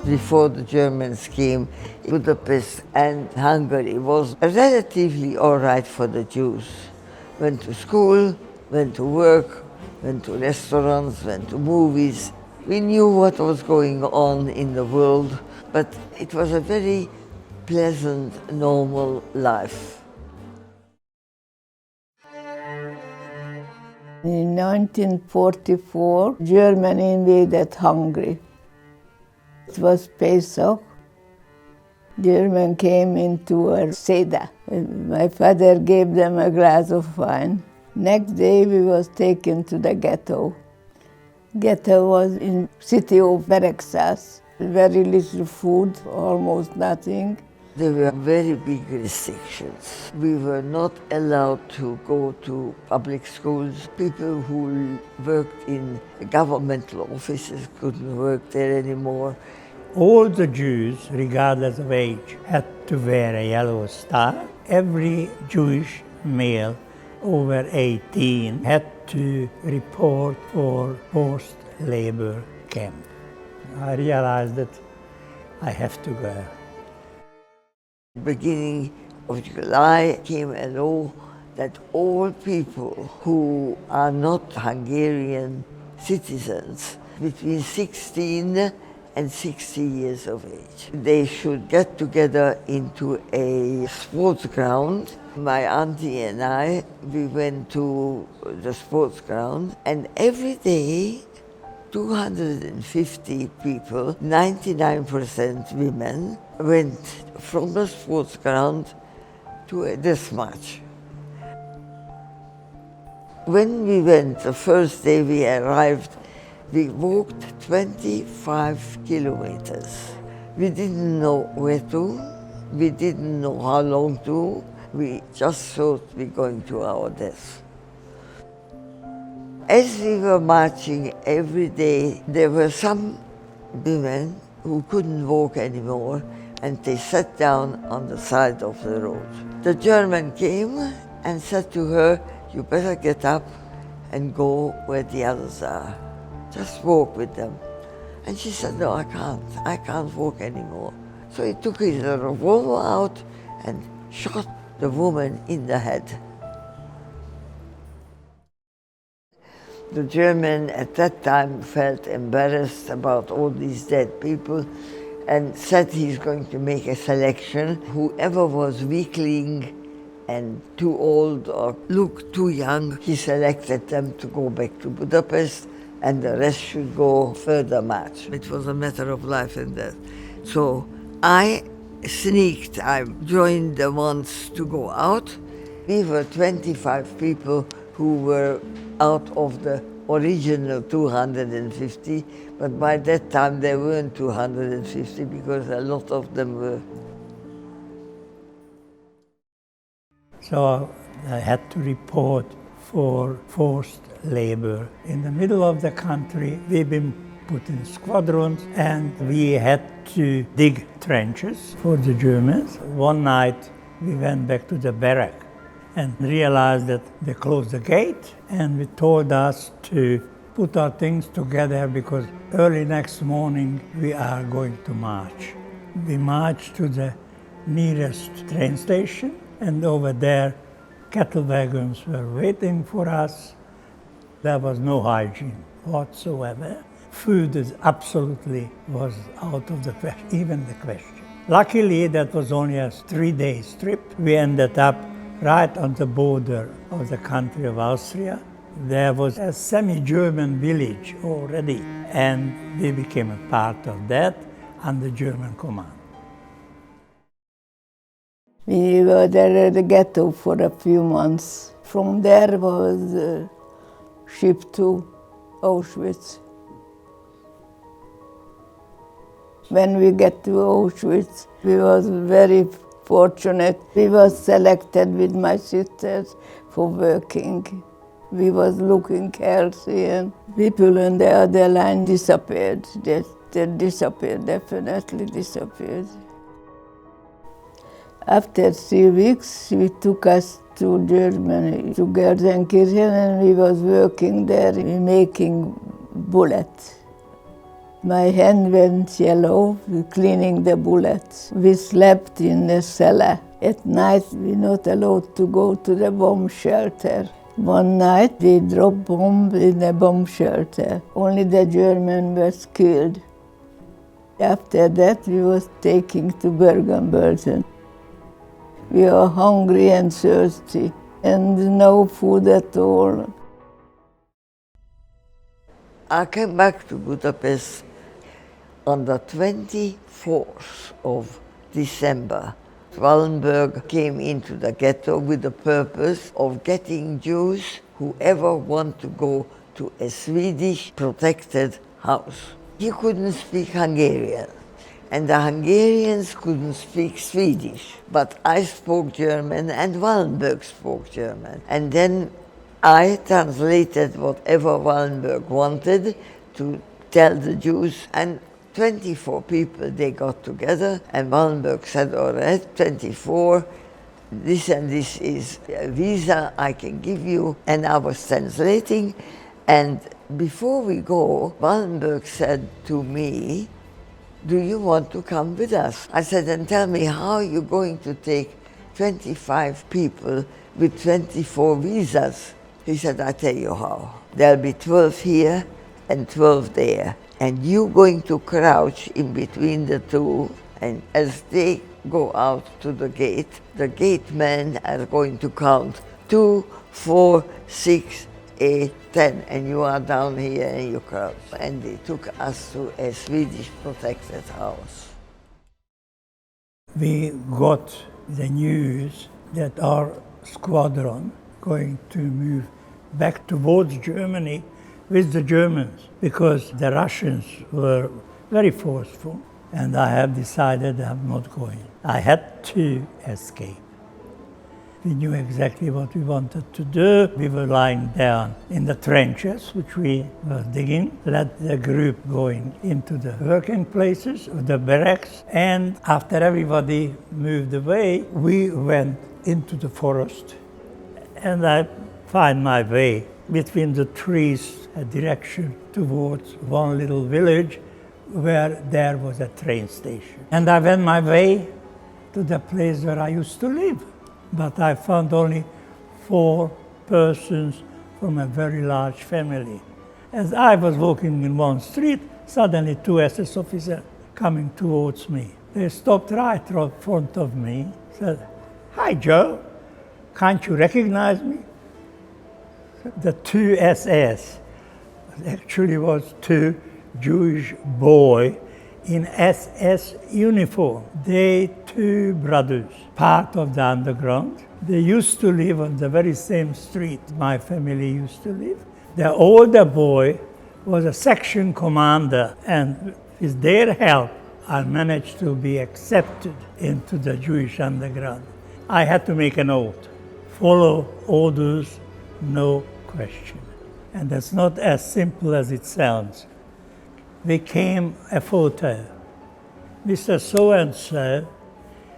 before the Germans came, Budapest and Hungary was relatively all right for the Jews. Went to school, went to work, went to restaurants, went to movies. We knew what was going on in the world, but it was a very pleasant, normal life. In 1944, Germany invaded Hungary. It was Pesach. Germans came into a Seder. My father gave them a glass of wine. Next day we was taken to the ghetto. Ghetto was in city of Beregszász. Very little food, almost nothing. There were very big restrictions. We were not allowed to go to public schools. People who worked in governmental offices couldn't work there anymore. All the Jews, regardless of age, had to wear a yellow star. Every Jewish male over 18 had to report for forced labor camp. I realized that I have to go. Beginning of July came a law that all people who are not Hungarian citizens between 16 and 60 years of age, they should get together into a sports ground. My auntie and I, we went to the sports ground, and every day 250 people, 99% women, went from the sports ground to this match. When we went, the first day we arrived, we walked 25 kilometers. We didn't know where to, we didn't know how long to, we just thought we were going to our death. As we were marching every day, there were some women who couldn't walk anymore, and they sat down on the side of the road. The German came and said to her, "You better get up and go where the others are. Just walk with them." And she said, "No, I can't walk anymore." So he took his revolver out and shot the woman in the head. The German at that time felt embarrassed about all these dead people and said he's going to make a selection. Whoever was weakling and too old or looked too young, he selected them to go back to Budapest, and the rest should go further march. It was a matter of life and death. So I sneaked, I joined the ones to go out. We were 25 people who were out of the original 250, but by that time there weren't 250 because a lot of them were. So I had to report for forced labor. In the middle of the country, we've been put in squadrons, and we had to dig trenches for the Germans. One night we went back to the barrack and realized that they closed the gate, and we told us to put our things together because early next morning we are going to march. We marched to the nearest train station, and over there cattle wagons were waiting for us. There was no hygiene whatsoever. Food is absolutely was out of the question, even the question. Luckily, that was only a 3-day trip. We ended up right on the border of the country of Austria. There was a semi-German village already, and we became a part of that under German command. We were there at the ghetto for a few months. From there was shipped to Auschwitz. When we get to Auschwitz, we was very fortunate. We was selected with my sisters for working. We was looking healthy, and people on the other line disappeared. They disappeared, definitely disappeared. After 3 weeks, we took us to Germany, to Gelsenkirchen, and we was working there making bullets. My hand went yellow, cleaning the bullets. We slept in the cellar. At night, we not allowed to go to the bomb shelter. One night, they dropped bomb in the bomb shelter. Only the German was killed. After that, we was taken to Bergen-Belsen. We were hungry and thirsty, and no food at all. I came back to Budapest on the 24th of December. Wallenberg came into the ghetto with the purpose of getting Jews who ever want to go to a Swedish protected house. He couldn't speak Hungarian, and the Hungarians couldn't speak Swedish. But I spoke German and Wallenberg spoke German. And then I translated whatever Wallenberg wanted to tell the Jews, and 24 people, they got together, and Wallenberg said, all right, 24, this and this is a visa I can give you. And I was translating, and before we go, Wallenberg said to me, do you want to come with us? I said, and tell me how you're going to take 25 people with 24 visas. He said, I'll tell you how. There'll be 12 here and 12 there. And you're going to crouch in between the two, and as they go out to the gate men are going to count 2, 4, 6, 8, 10, and you are down here and you crouch. And they took us to a Swedish protected house. We got the news that our squadron going to move back towards Germany with the Germans, because the Russians were very forceful, and I have decided I'm not going. I had to escape. We knew exactly what we wanted to do. We were lying down in the trenches, which we were digging, let the group going into the working places, the barracks, and after everybody moved away, we went into the forest, and I find my way between the trees, a direction towards one little village where there was a train station. And I went my way to the place where I used to live. But I found only 4 persons from a very large family. As I was walking in one street, suddenly 2 SS officers coming towards me. They stopped right in front of me, said, "Hi, Joe, can't you recognize me?" The 2 SS actually was 2 Jewish boys in SS uniform. They 2 brothers, part of the underground. They used to live on the very same street my family used to live. The older boy was a section commander, and with their help, I managed to be accepted into the Jewish underground. I had to make an oath: follow orders, no question. And that's not as simple as it sounds. Became a photo. Mr. So-and-so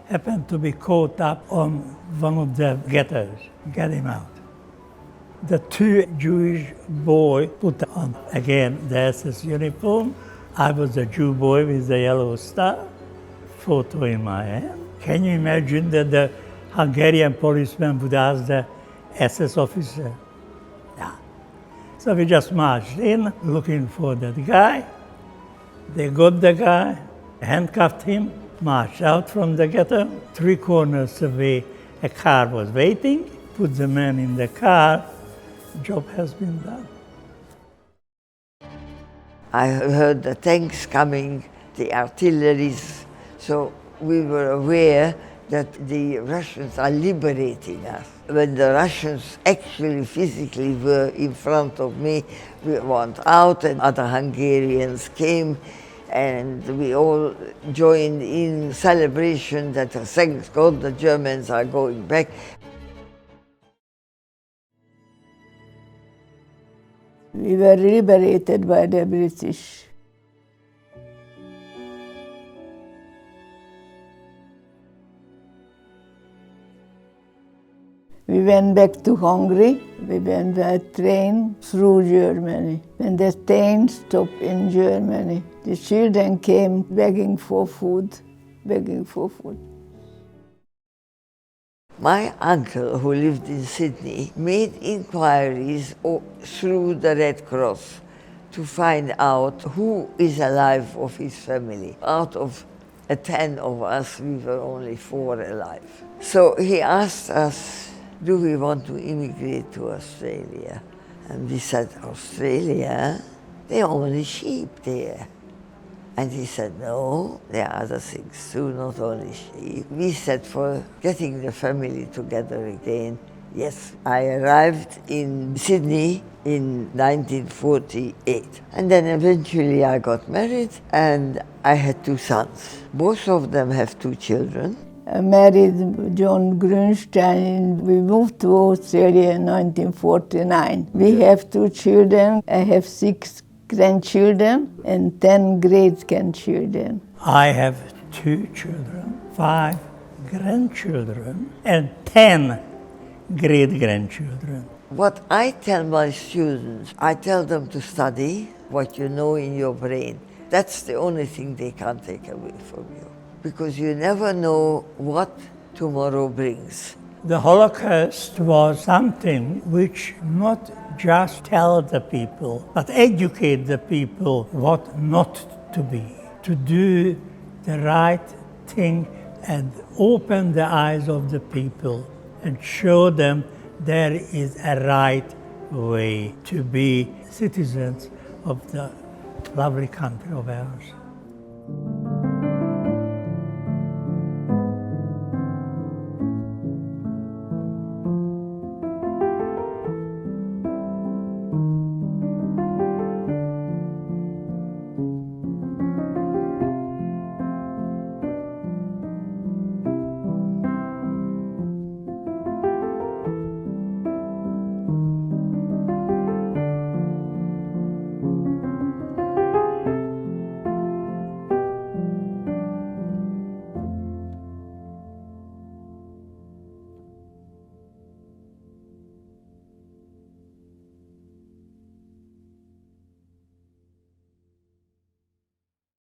happened to be caught up on one of the ghettos. Get him out. The 2 Jewish boys put on again the SS uniform. I was a Jew boy with the yellow star, photo in my hand. Can you imagine that the Hungarian policeman would ask the SS officer? Yeah. So we just marched in looking for that guy. They got the guy, handcuffed him, marched out from the ghetto. 3 corners away, a car was waiting, put the man in the car, job has been done. I heard the tanks coming, the artillery, so we were aware that the Russians are liberating us. When the Russians actually physically were in front of me, we went out and other Hungarians came, and we all joined in celebration that, thanks God, the Germans are going back. We were liberated by the British. We went back to Hungary. We went by train through Germany. When the train stopped in Germany, the children came begging for food, begging for food. My uncle, who lived in Sydney, made inquiries through the Red Cross to find out who is alive of his family. Out of 10 of us, we were only 4 alive. So he asked us, do we want to immigrate to Australia? And we said, Australia? They only sheep there. And he said, no, there are other things too, not only sheep. We said, for getting the family together again, yes. I arrived in Sydney in 1948. And then eventually I got married and I had 2 sons. Both of them have 2 children. I married John Grünstein. We moved to Australia in 1949. We have 2 children. I have 6 grandchildren and 10 great-grandchildren. I have 2 children, 5 grandchildren, and 10 great-grandchildren. What I tell my students, I tell them to study what you know in your brain. That's the only thing they can't take away from you, because you never know what tomorrow brings. The Holocaust was something which not just tell the people, but educate the people what not to be, to do the right thing and open the eyes of the people and show them there is a right way to be citizens of the lovely country of ours.